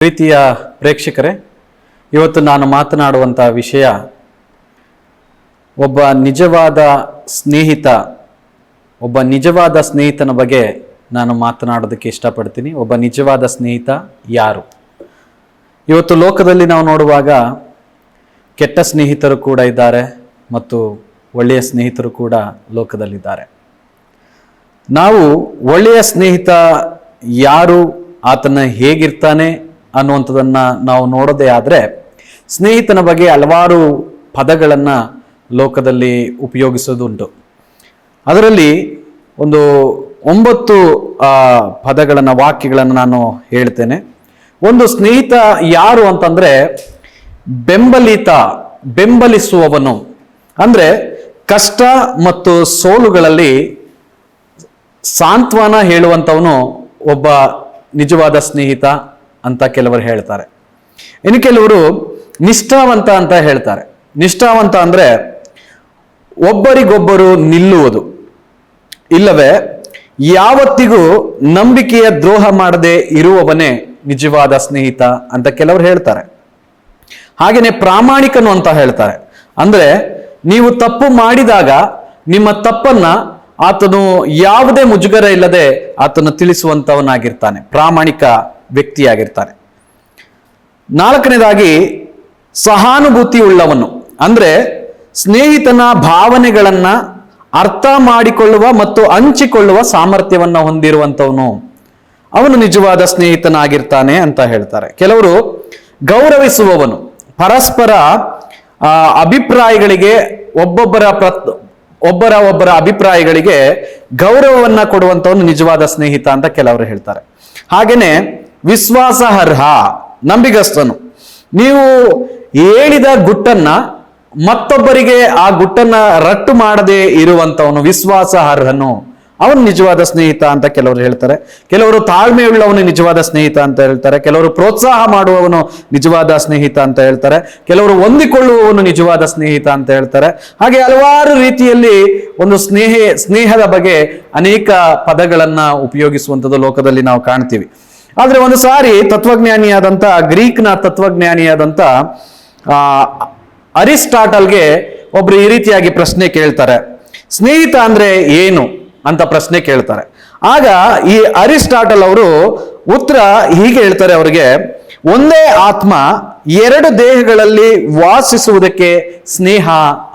ಪ್ರೀತಿಯ ಪ್ರೇಕ್ಷಕರೇ, ಇವತ್ತು ನಾನು ಮಾತನಾಡುವಂಥ ವಿಷಯ ಒಬ್ಬ ನಿಜವಾದ ಸ್ನೇಹಿತನ ಬಗ್ಗೆ ನಾನು ಮಾತನಾಡೋದಕ್ಕೆ ಇಷ್ಟಪಡ್ತೀನಿ. ಒಬ್ಬ ನಿಜವಾದ ಸ್ನೇಹಿತ ಯಾರು? ಇವತ್ತು ಲೋಕದಲ್ಲಿ ನಾವು ನೋಡುವಾಗ ಕೆಟ್ಟ ಸ್ನೇಹಿತರು ಕೂಡ ಇದ್ದಾರೆ ಮತ್ತು ಒಳ್ಳೆಯ ಸ್ನೇಹಿತರು ಕೂಡ ಲೋಕದಲ್ಲಿದ್ದಾರೆ. ನಾವು ಒಳ್ಳೆಯ ಸ್ನೇಹಿತ ಯಾರು, ಆತನ ಹೇಗಿರ್ತಾನೆ ಅನ್ನುವಂಥದ್ದನ್ನು ನಾವು ನೋಡೋದೇ ಆದರೆ, ಸ್ನೇಹಿತನ ಬಗ್ಗೆ ಹಲವಾರು ಪದಗಳನ್ನು ಲೋಕದಲ್ಲಿ ಉಪಯೋಗಿಸೋದುಂಟು. ಅದರಲ್ಲಿ ಒಂದು 9 ಪದಗಳನ್ನು, ವಾಕ್ಯಗಳನ್ನು ನಾನು ಹೇಳ್ತೇನೆ. ಒಂದು ಸ್ನೇಹಿತ ಯಾರು ಅಂತಂದ್ರೆ ಬೆಂಬಲಿಸುವವನು. ಅಂದ್ರೆ ಕಷ್ಟ ಮತ್ತು ಸೋಲುಗಳಲ್ಲಿ ಸಾಂತ್ವನ ಹೇಳುವಂಥವನು ಒಬ್ಬ ನಿಜವಾದ ಸ್ನೇಹಿತ ಅಂತ ಕೆಲವರು ಹೇಳ್ತಾರೆ. ಇನ್ನು ಕೆಲವರು ನಿಷ್ಠಾವಂತ ಅಂತ ಹೇಳ್ತಾರೆ. ನಿಷ್ಠಾವಂತ ಅಂದ್ರೆ ಒಬ್ಬರಿಗೊಬ್ಬರು ನಿಲ್ಲುವುದು, ಇಲ್ಲವೇ ಯಾವತ್ತಿಗೂ ನಂಬಿಕೆಯ ದ್ರೋಹ ಮಾಡದೆ ಇರುವವನೇ ನಿಜವಾದ ಸ್ನೇಹಿತ ಅಂತ ಕೆಲವರು ಹೇಳ್ತಾರೆ. ಹಾಗೇನೆ ಪ್ರಾಮಾಣಿಕನು ಅಂತ ಹೇಳ್ತಾರೆ. ಅಂದ್ರೆ ನೀವು ತಪ್ಪು ಮಾಡಿದಾಗ ನಿಮ್ಮ ತಪ್ಪನ್ನ ಆತನು ಯಾವುದೇ ಮುಜುಗರ ಇಲ್ಲದೆ ಆತನು ತಿಳಿಸುವಂತವನಾಗಿರ್ತಾನೆ, ಪ್ರಾಮಾಣಿಕ ವ್ಯಕ್ತಿಯಾಗಿರ್ತಾನೆ. 4ನೇದಾಗಿ ಸಹಾನುಭೂತಿ ಉಳ್ಳವನು. ಅಂದ್ರೆ ಸ್ನೇಹಿತನ ಭಾವನೆಗಳನ್ನ ಅರ್ಥ ಮಾಡಿಕೊಳ್ಳುವ ಮತ್ತು ಹಂಚಿಕೊಳ್ಳುವ ಸಾಮರ್ಥ್ಯವನ್ನ ಹೊಂದಿರುವಂತವನು, ಅವನು ನಿಜವಾದ ಸ್ನೇಹಿತನಾಗಿರ್ತಾನೆ ಅಂತ ಹೇಳ್ತಾರೆ. ಕೆಲವರು ಗೌರವಿಸುವವನು. ಪರಸ್ಪರ ಅಭಿಪ್ರಾಯಗಳಿಗೆ ಒಬ್ಬರ ಅಭಿಪ್ರಾಯಗಳಿಗೆ ಗೌರವವನ್ನ ಕೊಡುವಂತವನು ನಿಜವಾದ ಸ್ನೇಹಿತ ಅಂತ ಕೆಲವರು ಹೇಳ್ತಾರೆ. ಹಾಗೇನೆ ವಿಶ್ವಾಸಾರ್ಹ, ನಂಬಿಗಸ್ತನು. ನೀವು ಹೇಳಿದ ಗುಟ್ಟನ್ನ ಮತ್ತೊಬ್ಬರಿಗೆ ಆ ಗುಟ್ಟನ್ನ ರಟ್ಟು ಮಾಡದೆ ಇರುವಂತವನು ವಿಶ್ವಾಸಾರ್ಹನು, ಅವನು ನಿಜವಾದ ಸ್ನೇಹಿತ ಅಂತ ಕೆಲವರು ಹೇಳ್ತಾರೆ. ಕೆಲವರು ತಾಳ್ಮೆಯುಳ್ಳವನು ನಿಜವಾದ ಸ್ನೇಹಿತ ಅಂತ ಹೇಳ್ತಾರೆ. ಕೆಲವರು ಪ್ರೋತ್ಸಾಹ ಮಾಡುವವನು ನಿಜವಾದ ಸ್ನೇಹಿತ ಅಂತ ಹೇಳ್ತಾರೆ. ಕೆಲವರು ಹೊಂದಿಕೊಳ್ಳುವವನು ನಿಜವಾದ ಸ್ನೇಹಿತ ಅಂತ ಹೇಳ್ತಾರೆ. ಹಾಗೆ ಹಲವಾರು ರೀತಿಯಲ್ಲಿ ಒಂದು ಸ್ನೇಹದ ಬಗ್ಗೆ ಅನೇಕ ಪದಗಳನ್ನ ಉಪಯೋಗಿಸುವಂಥದ್ದು ಲೋಕದಲ್ಲಿ ನಾವು ಕಾಣ್ತೀವಿ. ಆದ್ರೆ ಒಂದು ಸಾರಿ ತತ್ವಜ್ಞಾನಿಯಾದಂಥ ಗ್ರೀಕ್ನ ತತ್ವಜ್ಞಾನಿಯಾದಂಥ ಅರಿಸ್ಟಾಟಲ್ಗೆ ಒಬ್ರು ಈ ರೀತಿಯಾಗಿ ಪ್ರಶ್ನೆ ಕೇಳ್ತಾರೆ, ಸ್ನೇಹಿತ ಅಂದ್ರೆ ಏನು ಅಂತ ಪ್ರಶ್ನೆ ಕೇಳ್ತಾರೆ. ಆಗ ಈ ಅರಿಸ್ಟಾಟಲ್ ಅವರು ಉತ್ತರ ಹೀಗೆ ಹೇಳ್ತಾರೆ ಅವರಿಗೆ, ಒಂದೇ ಆತ್ಮ 2 ದೇಹಗಳಲ್ಲಿ ವಾಸಿಸುವುದಕ್ಕೆ ಸ್ನೇಹ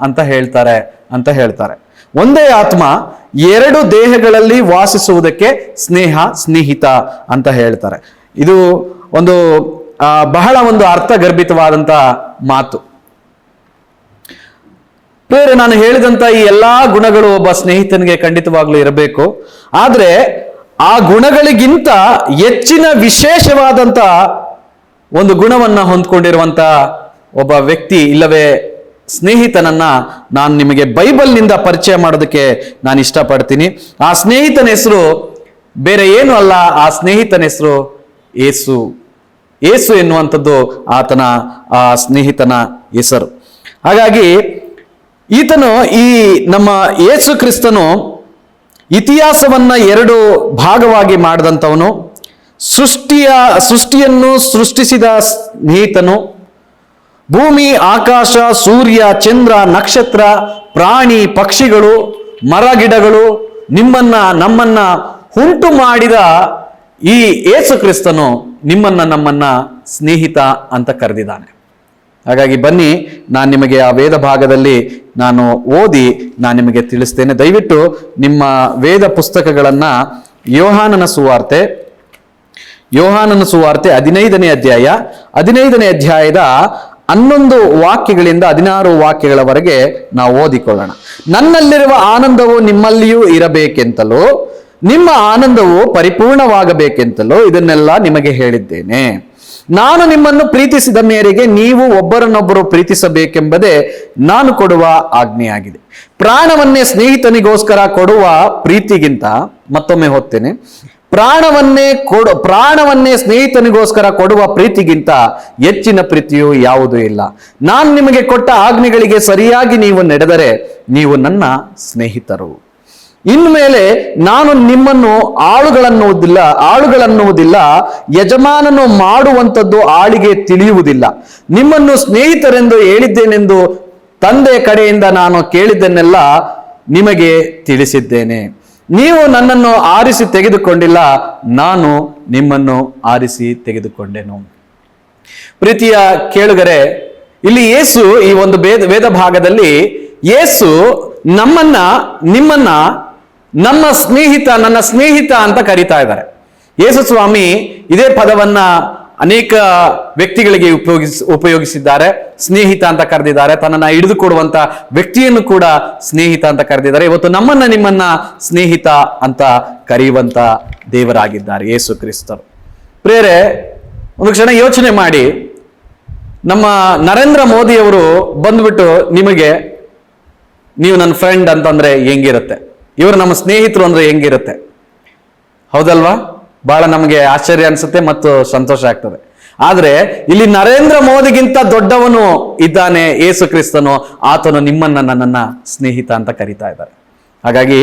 ಅಂತ ಹೇಳ್ತಾರೆ. ಒಂದೇ ಆತ್ಮ 2 ದೇಹಗಳಲ್ಲಿ ವಾಸಿಸುವುದಕ್ಕೆ ಸ್ನೇಹಿತ ಅಂತ ಹೇಳ್ತಾರೆ. ಇದು ಒಂದು ಬಹಳ ಒಂದು ಅರ್ಥಗರ್ಭಿತವಾದಂತ ಮಾತು. ಬೇರೆ ನಾನು ಹೇಳಿದಂತ ಈ ಎಲ್ಲಾ ಗುಣಗಳು ಒಬ್ಬ ಸ್ನೇಹಿತನಿಗೆ ಖಂಡಿತವಾಗ್ಲೂ ಇರಬೇಕು. ಆದ್ರೆ ಆ ಗುಣಗಳಿಗಿಂತ ಹೆಚ್ಚಿನ ವಿಶೇಷವಾದಂತ ಒಂದು ಗುಣವನ್ನ ಹೊಂದ್ಕೊಂಡಿರುವಂತ ಒಬ್ಬ ವ್ಯಕ್ತಿ ಇಲ್ಲವೇ ಸ್ನೇಹಿತನನ್ನ ನಾನು ನಿಮಗೆ ಬೈಬಲ್ನಿಂದ ಪರಿಚಯ ಮಾಡೋದಕ್ಕೆ ನಾನು ಇಷ್ಟಪಡ್ತೀನಿ. ಆ ಸ್ನೇಹಿತನ ಹೆಸರು ಬೇರೆ ಏನು ಅಲ್ಲ, ಆ ಸ್ನೇಹಿತನ ಹೆಸರು ಯೇಸು ಎನ್ನುವಂಥದ್ದು ಆತನ ಆ ಸ್ನೇಹಿತನ ಹೆಸರು. ಹಾಗಾಗಿ ಈತನು, ಈ ನಮ್ಮ ಯೇಸು ಕ್ರಿಸ್ತನು ಇತಿಹಾಸವನ್ನ 2 ಭಾಗವಾಗಿ ಮಾಡಿದಂಥವನು. ಸೃಷ್ಟಿಯನ್ನು ಸೃಷ್ಟಿಸಿದ ಸ್ನೇಹಿತನು. ಭೂಮಿ, ಆಕಾಶ, ಸೂರ್ಯ, ಚಂದ್ರ, ನಕ್ಷತ್ರ, ಪ್ರಾಣಿ, ಪಕ್ಷಿಗಳು, ಮರ ಗಿಡಗಳು, ನಮ್ಮನ್ನ ಉಂಟು ಮಾಡಿದ ಈ ಯೇಸು ಕ್ರಿಸ್ತನು ನಮ್ಮನ್ನ ಸ್ನೇಹಿತ ಅಂತ ಕರೆದಿದ್ದಾನೆ. ಹಾಗಾಗಿ ಬನ್ನಿ, ನಾನು ನಿಮಗೆ ಆ ವೇದ ಭಾಗದಲ್ಲಿ ನಾನು ಓದಿ ನಾನು ನಿಮಗೆ ತಿಳಿಸ್ತೇನೆ. ದಯವಿಟ್ಟು ನಿಮ್ಮ ವೇದ ಪುಸ್ತಕಗಳನ್ನ ಯೋಹಾನನ ಸುವಾರ್ತೆ 15ನೇ ಅಧ್ಯಾಯ 15ನೇ ಅಧ್ಯಾಯದ 11 ವಾಕ್ಯಗಳಿಂದ 16 ವಾಕ್ಯಗಳವರೆಗೆ ನಾವು ಓದಿಕೊಳ್ಳೋಣ. ನನ್ನಲ್ಲಿರುವ ಆನಂದವು ನಿಮ್ಮಲ್ಲಿಯೂ ಇರಬೇಕೆಂತಲೂ ನಿಮ್ಮ ಆನಂದವು ಪರಿಪೂರ್ಣವಾಗಬೇಕೆಂತಲೂ ಇದನ್ನೆಲ್ಲ ನಿಮಗೆ ಹೇಳಿದ್ದೇನೆ. ನಾನು ನಿಮ್ಮನ್ನು ಪ್ರೀತಿಸಿದ ಮೇರೆಗೆ ನೀವು ಒಬ್ಬರನ್ನೊಬ್ಬರು ಪ್ರೀತಿಸಬೇಕೆಂಬುದೇ ನಾನು ಕೊಡುವ ಆಜ್ಞೆಯಾಗಿದೆ. ಪ್ರಾಣವನ್ನೇ ಸ್ನೇಹಿತನಿಗೋಸ್ಕರ ಕೊಡುವ ಪ್ರೀತಿಗಿಂತ, ಮತ್ತೊಮ್ಮೆ ಓದ್ತೇನೆ, ಪ್ರಾಣವನ್ನೇ ಸ್ನೇಹಿತನಿಗೋಸ್ಕರ ಕೊಡುವ ಪ್ರೀತಿಗಿಂತ ಹೆಚ್ಚಿನ ಪ್ರೀತಿಯು ಯಾವುದೂ ಇಲ್ಲ. ನಾನು ನಿಮಗೆ ಕೊಟ್ಟ ಆಜ್ಞೆಗಳಿಗೆ ಸರಿಯಾಗಿ ನೀವು ನಡೆದರೆ ನೀವು ನನ್ನ ಸ್ನೇಹಿತರು. ಇನ್ಮೇಲೆ ನಾನು ನಿಮ್ಮನ್ನು ಆಳುಗಳನ್ನುವುದಿಲ್ಲ, ಯಜಮಾನನು ಮಾಡುವಂಥದ್ದು ಆಳಿಗೆ ತಿಳಿಯುವುದಿಲ್ಲ. ನಿಮ್ಮನ್ನು ಸ್ನೇಹಿತರೆಂದು ಹೇಳಿದ್ದೇನೆಂದು ತಂದೆ ಕಡೆಯಿಂದ ನಾನು ಕೇಳಿದ್ದನ್ನೆಲ್ಲ ನಿಮಗೆ ತಿಳಿಸಿದ್ದೇನೆ. ನೀವು ನನ್ನನ್ನು ಆರಿಸಿ ತೆಗೆದುಕೊಂಡಿಲ್ಲ, ನಾನು ನಿಮ್ಮನ್ನು ಆರಿಸಿ ತೆಗೆದುಕೊಂಡೆನು. ಪ್ರೀತಿಯ ಕೇಳುಗರೆ, ಇಲ್ಲಿ ಯೇಸು ಈ ಒಂದು ವೇದ ಭಾಗದಲ್ಲಿ ಯೇಸು ನಿಮ್ಮನ್ನ ನಮ್ಮ ಸ್ನೇಹಿತ, ನನ್ನ ಸ್ನೇಹಿತ ಅಂತ ಕರೀತಾ ಇದ್ದಾರೆ. ಯೇಸು ಸ್ವಾಮಿ ಇದೇ ಪದವನ್ನ ಅನೇಕ ವ್ಯಕ್ತಿಗಳಿಗೆ ಉಪಯೋಗಿಸಿದ್ದಾರೆ. ಸ್ನೇಹಿತ ಅಂತ ಕರೆದಿದ್ದಾರೆ. ತನ್ನನ್ನ ಹಿಡಿದುಕೊಡುವಂತ ವ್ಯಕ್ತಿಯನ್ನು ಕೂಡ ಸ್ನೇಹಿತ ಅಂತ ಕರೆದಿದ್ದಾರೆ. ಇವತ್ತು ನಿಮ್ಮನ್ನ ಸ್ನೇಹಿತ ಅಂತ ಕರೆಯುವಂತ ದೇವರಾಗಿದ್ದಾರೆ ಯೇಸು ಕ್ರಿಸ್ತರು. ಪ್ರಿಯರೇ, ಒಂದು ಕ್ಷಣ ಯೋಚನೆ ಮಾಡಿ, ನಮ್ಮ ನರೇಂದ್ರ ಮೋದಿಯವರು ಬಂದ್ಬಿಟ್ಟು ನೀವು ನನ್ನ ಫ್ರೆಂಡ್ ಅಂತಂದ್ರೆ ಹೆಂಗಿರುತ್ತೆ, ಇವರು ನಮ್ಮ ಸ್ನೇಹಿತರು ಅಂದ್ರೆ ಹೆಂಗಿರುತ್ತೆ? ಹೌದಲ್ವಾ? ಬಹಳ ನಮಗೆ ಆಶ್ಚರ್ಯ ಅನ್ಸುತ್ತೆ ಮತ್ತು ಸಂತೋಷ ಆಗ್ತದೆ. ಆದ್ರೆ ಇಲ್ಲಿ ನರೇಂದ್ರ ಮೋದಿಗಿಂತ ದೊಡ್ಡವನು ಇದ್ದಾನೆ, ಯೇಸು ಕ್ರಿಸ್ತನು. ಆತನು ನನ್ನನ್ನ ಸ್ನೇಹಿತ ಅಂತ ಕರೀತಾ ಇದ್ದಾರೆ. ಹಾಗಾಗಿ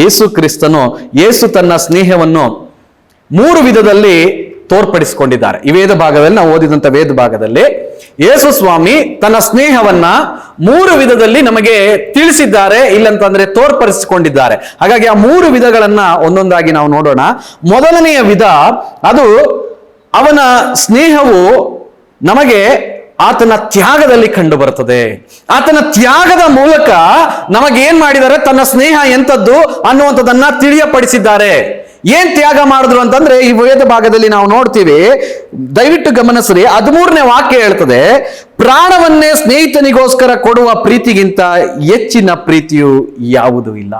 ಯೇಸು ಕ್ರಿಸ್ತನು, ಯೇಸು ತನ್ನ ಸ್ನೇಹವನ್ನು 3 ವಿಧದಲ್ಲಿ ತೋರ್ಪಡಿಸಿಕೊಂಡಿದ್ದಾರೆ. ಈ ವೇದ ಭಾಗದಲ್ಲಿ ನಾವು ಓದಿದಂತ ವೇದ ಭಾಗದಲ್ಲಿ ಯೇಸು ಸ್ವಾಮಿ ತನ್ನ ಸ್ನೇಹವನ್ನ 3 ವಿಧದಲ್ಲಿ ನಮಗೆ ತಿಳಿಸಿದ್ದಾರೆ, ಇಲ್ಲಂತಂದ್ರೆ ತೋರ್ಪಡಿಸಿಕೊಂಡಿದ್ದಾರೆ. ಹಾಗಾಗಿ ಆ 3 ವಿಧಗಳನ್ನ ಒಂದೊಂದಾಗಿ ನಾವು ನೋಡೋಣ. ಮೊದಲನೆಯ ವಿಧ, ಅದು ಅವನ ಸ್ನೇಹವು ನಮಗೆ ಆತನ ತ್ಯಾಗದಲ್ಲಿ ಕಂಡು ಬರುತ್ತದೆ. ಆತನ ತ್ಯಾಗದ ಮೂಲಕ ನಮಗೇನ್ ಮಾಡಿದ್ದಾರೆ, ತನ್ನ ಸ್ನೇಹ ಎಂಥದ್ದು ಅನ್ನುವಂಥದ್ದನ್ನ ತಿಳಿಯಪಡಿಸಿದ್ದಾರೆ. ಏನ್ ತ್ಯಾಗ ಮಾಡಿದ್ರು ಅಂತಂದ್ರೆ ಈ ವೇದ ಭಾಗದಲ್ಲಿ ನಾವು ನೋಡ್ತೀವಿ. ದಯವಿಟ್ಟು ಗಮನಿಸ್ರಿ, 13ನೇ ವಾಕ್ಯ ಹೇಳ್ತದೆ, ಪ್ರಾಣವನ್ನೇ ಸ್ನೇಹಿತನಿಗೋಸ್ಕರ ಕೊಡುವ ಪ್ರೀತಿಗಿಂತ ಹೆಚ್ಚಿನ ಪ್ರೀತಿಯು ಯಾವುದೂ ಇಲ್ಲ.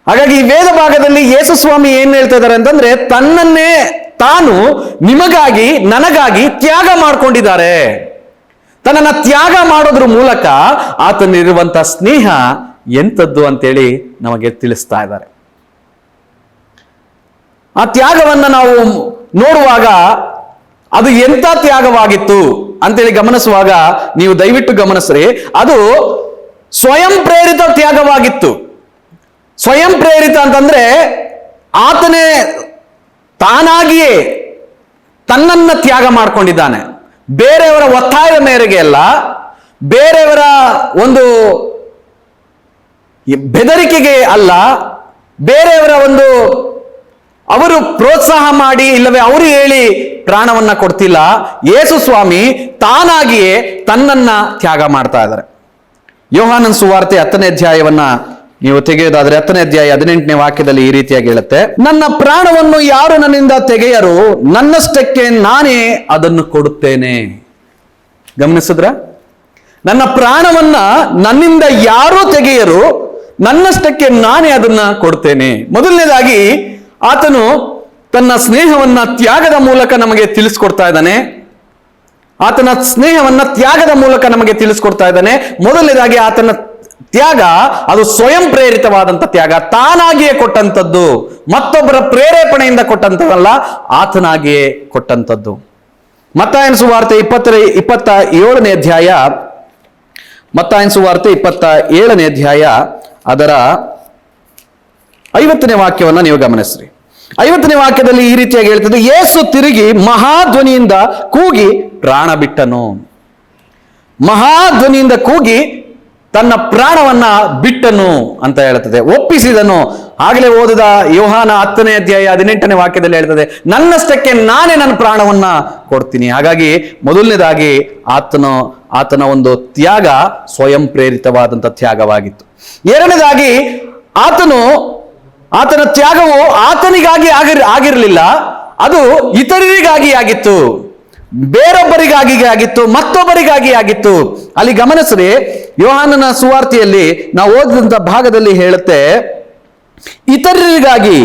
ಹಾಗಾಗಿ ಈ ವೇದ ಭಾಗದಲ್ಲಿ ಯೇಸು ಸ್ವಾಮಿ ಏನ್ ಹೇಳ್ತಾ ಇದ್ದಾರೆ ಅಂತಂದ್ರೆ, ತನ್ನನ್ನೇ ತಾನು ನಿಮಗಾಗಿ, ನನಗಾಗಿ ತ್ಯಾಗ ಮಾಡ್ಕೊಂಡಿದ್ದಾರೆ. ತನ್ನನ್ನ ತ್ಯಾಗ ಮಾಡೋದ್ರ ಮೂಲಕ ಆತನಿರುವಂತ ಸ್ನೇಹ ಎಂಥದ್ದು ಅಂತೇಳಿ ನಮಗೆ ತಿಳಿಸ್ತಾ ಇದ್ದಾರೆ. ಆ ತ್ಯಾಗವನ್ನ ನಾವು ನೋಡುವಾಗ ಅದು ಎಂಥ ತ್ಯಾಗವಾಗಿತ್ತು ಅಂತೇಳಿ ಗಮನಿಸುವಾಗ ನೀವು ದಯವಿಟ್ಟು ಗಮನಿಸ್ರಿ, ಅದು ಸ್ವಯಂ ಪ್ರೇರಿತ ತ್ಯಾಗವಾಗಿತ್ತು. ಸ್ವಯಂ ಪ್ರೇರಿತ ಅಂತಂದ್ರೆ ಆತನೇ ತಾನಾಗಿಯೇ ತನ್ನನ್ನ ತ್ಯಾಗ ಮಾಡ್ಕೊಂಡಿದ್ದಾನೆ. ಬೇರೆಯವರ ಒತ್ತಾಯದ ಮೇರೆಗೆ ಅಲ್ಲ, ಬೇರೆಯವರ ಒಂದು ಬೆದರಿಕೆಗೆ ಅಲ್ಲ, ಬೇರೆಯವರ ಅವರು ಪ್ರೋತ್ಸಾಹ ಮಾಡಿ ಇಲ್ಲವೇ ಅವರು ಹೇಳಿ ಪ್ರಾಣವನ್ನ ಕೊಡ್ತಿಲ್ಲ. ಯೇಸು ಸ್ವಾಮಿ ತಾನಾಗಿಯೇ ತನ್ನನ್ನ ತ್ಯಾಗ ಮಾಡ್ತಾ ಇದ್ದಾರೆ. ಯೋಹಾನನ ಸುವಾರ್ತೆ 10ನೇ ಅಧ್ಯಾಯವನ್ನ ನೀವು ತೆಗೆಯೋದಾದ್ರೆ 10ನೇ ಅಧ್ಯಾಯ 18ನೇ ವಾಕ್ಯದಲ್ಲಿ ಈ ರೀತಿಯಾಗಿ ಹೇಳುತ್ತೆ, ನನ್ನ ಪ್ರಾಣವನ್ನು ಯಾರು ನನ್ನಿಂದ ತೆಗೆಯರು, ನನ್ನಷ್ಟಕ್ಕೆ ನಾನೇ ಅದನ್ನು ಕೊಡುತ್ತೇನೆ. ಗಮನಿಸಿದ್ರ? ನನ್ನ ಪ್ರಾಣವನ್ನ ನನ್ನಿಂದ ಯಾರೂ ತೆಗೆಯರು, ನನ್ನಷ್ಟಕ್ಕೆ ನಾನೇ ಅದನ್ನ ಕೊಡ್ತೇನೆ. ಮೊದಲನೇದಾಗಿ ಆತನು ತನ್ನ ಸ್ನೇಹವನ್ನ ತ್ಯಾಗದ ಮೂಲಕ ನಮಗೆ ತಿಳಿಸ್ಕೊಡ್ತಾ ಇದ್ದಾನೆ. ಆತನ ಸ್ನೇಹವನ್ನ ತ್ಯಾಗದ ಮೂಲಕ ನಮಗೆ ತಿಳಿಸ್ಕೊಡ್ತಾ ಇದ್ದಾನೆ. ಮೊದಲನೇದಾಗಿ ಆತನ ತ್ಯಾಗ ಅದು ಸ್ವಯಂ ಪ್ರೇರಿತವಾದಂತ ತ್ಯಾಗ, ತಾನಾಗಿಯೇ ಕೊಟ್ಟಂತದ್ದು, ಮತ್ತೊಬ್ಬರ ಪ್ರೇರೇಪಣೆಯಿಂದ ಕೊಟ್ಟಂತದಲ್ಲ, ಆತನಾಗಿಯೇ ಕೊಟ್ಟಂತದ್ದು. ಮತ್ತಾಯನ ಸುವಾರ್ತೆ 27ನೇ ಅಧ್ಯಾಯ, ಮತ್ತಾಯನ ಸುವಾರ್ತೆ 27ನೇ ಅಧ್ಯಾಯ ಅದರ 50ನೇ ವಾಕ್ಯವನ್ನ ನೀವು ಗಮನಿಸ್ರಿ. 50ನೇ ವಾಕ್ಯದಲ್ಲಿ ಈ ರೀತಿಯಾಗಿ ಹೇಳ್ತದೆ, ಯೇಸು ತಿರುಗಿ ಮಹಾಧ್ವನಿಯಿಂದ ಕೂಗಿ ಪ್ರಾಣ ಬಿಟ್ಟನು. ಮಹಾಧ್ವನಿಯಿಂದ ಕೂಗಿ ತನ್ನ ಪ್ರಾಣವನ್ನ ಬಿಟ್ಟನು ಅಂತ ಹೇಳ್ತದೆ, ಒಪ್ಪಿಸಿದನು. ಆಗಲೇ ಓದಿದ ಯೋಹಾನ 10ನೇ ಅಧ್ಯಾಯ 18ನೇ ವಾಕ್ಯದಲ್ಲಿ ಹೇಳ್ತದೆ, ನನ್ನಷ್ಟಕ್ಕೆ ನಾನೇ ನನ್ನ ಪ್ರಾಣವನ್ನ ಕೊಡ್ತೀನಿ. ಹಾಗಾಗಿ ಮೊದಲನೇದಾಗಿ ಆತನ ಒಂದು ತ್ಯಾಗ ಸ್ವಯಂ ಪ್ರೇರಿತವಾದಂತ ತ್ಯಾಗವಾಗಿತ್ತು. ಎರಡನೇದಾಗಿ ಆತನ ತ್ಯಾಗವು ಆತನಿಗಾಗಿ ಆಗಿರಲಿಲ್ಲ, ಅದು ಇತರರಿಗಾಗಿ ಆಗಿತ್ತು, ಬೇರೊಬ್ಬರಿಗಾಗಿ ಆಗಿತ್ತು, ಮತ್ತೊಬ್ಬರಿಗಾಗಿ ಆಗಿತ್ತು. ಅಲ್ಲಿ ಗಮನಿಸ್ರಿ, ಯೋಹಾನನ ಸುವಾರ್ತೆಯಲ್ಲಿ ನಾವು ಓದಿದಂತ ಭಾಗದಲ್ಲಿ ಹೇಳುತ್ತೆ, ಇತರರಿಗಾಗಿ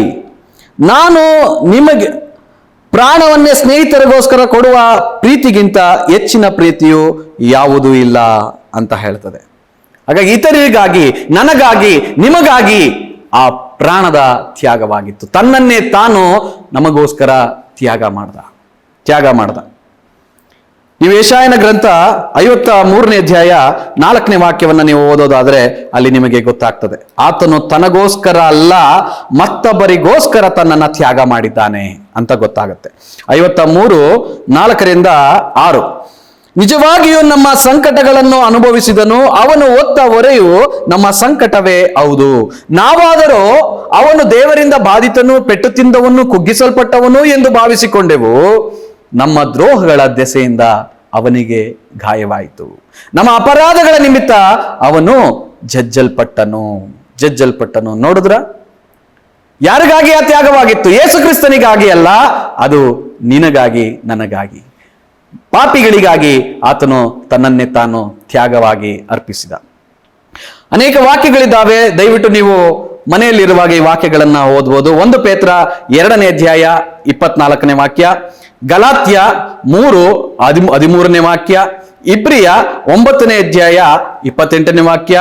ನಾನು ನಿಮಗೆ ಪ್ರಾಣವನ್ನೇ ಸ್ನೇಹಿತರಿಗೋಸ್ಕರ ಕೊಡುವ ಪ್ರೀತಿಗಿಂತ ಹೆಚ್ಚಿನ ಪ್ರೀತಿಯು ಯಾವುದೂ ಇಲ್ಲ ಅಂತ ಹೇಳ್ತದೆ. ಹಾಗಾಗಿ ಇತರರಿಗಾಗಿ, ನನಗಾಗಿ, ನಿಮಗಾಗಿ ಆ ಪ್ರಾಣದ ತ್ಯಾಗವಾಗಿತ್ತು. ತನ್ನನ್ನೇ ತಾನು ನಮಗೋಸ್ಕರ ತ್ಯಾಗ ಮಾಡ್ದ. ಈ ಯೆಶಾಯನ ಗ್ರಂಥ 53ನೇ ಅಧ್ಯಾಯ 4ನೇ ವಾಕ್ಯವನ್ನ ನೀವು ಓದೋದಾದ್ರೆ ಅಲ್ಲಿ ನಿಮಗೆ ಗೊತ್ತಾಗ್ತದೆ. ಆತನು ತನಗೋಸ್ಕರ ಅಲ್ಲ ಮತ್ತೊಬ್ಬರಿಗೋಸ್ಕರ ತನ್ನನ್ನ ತ್ಯಾಗ ಮಾಡಿದ್ದಾನೆ ಅಂತ ಗೊತ್ತಾಗುತ್ತೆ. 53:4-6. ನಿಜವಾಗಿಯೂ ನಮ್ಮ ಸಂಕಟಗಳನ್ನು ಅನುಭವಿಸಿದನು, ಅವನು ಹೊತ್ತ ಹೊರೆಯು ನಮ್ಮ ಸಂಕಟವೇ ಹೌದು. ನಾವಾದರೂ ಅವನು ದೇವರಿಂದ ಬಾಧಿತನು, ಪೆಟ್ಟು ತಿಂದವನು, ಕುಗ್ಗಿಸಲ್ಪಟ್ಟವನು ಎಂದು ಭಾವಿಸಿಕೊಂಡೆವು. ನಮ್ಮ ದ್ರೋಹಗಳ ದೆಸೆಯಿಂದ ಅವನಿಗೆ ಗಾಯವಾಯಿತು, ನಮ್ಮ ಅಪರಾಧಗಳ ನಿಮಿತ್ತ ಅವನು ಜಜ್ಜಲ್ಪಟ್ಟನು. ನೋಡಿದ್ರ, ಯಾರಿಗಾಗಿ ಆ ತ್ಯಾಗವಾಗಿತ್ತು? ಯೇಸು ಕ್ರಿಸ್ತನಿಗಾಗಿ ಅಲ್ಲ, ಅದು ನಿನಗಾಗಿ ನನಗಾಗಿ, ಪಾಪಿಗಳಿಗಾಗಿ ಆತನು ತನ್ನನ್ನೇ ತಾನು ತ್ಯಾಗವಾಗಿ ಅರ್ಪಿಸಿದ. ಅನೇಕ ವಾಕ್ಯಗಳಿದ್ದಾವೆ, ದಯವಿಟ್ಟು ನೀವು ಮನೆಯಲ್ಲಿರುವಾಗ ಈ ವಾಕ್ಯಗಳನ್ನ ಓದ್ಬೋದು. 1 ಪೇತ್ರ 2ನೇ ಅಧ್ಯಾಯ 24ನೇ ವಾಕ್ಯ, ಗಲಾತ್ಯ 3:13ನೇ ವಾಕ್ಯ, ಇಬ್ರಿಯ 9ನೇ ಅಧ್ಯಾಯ 28ನೇ ವಾಕ್ಯ,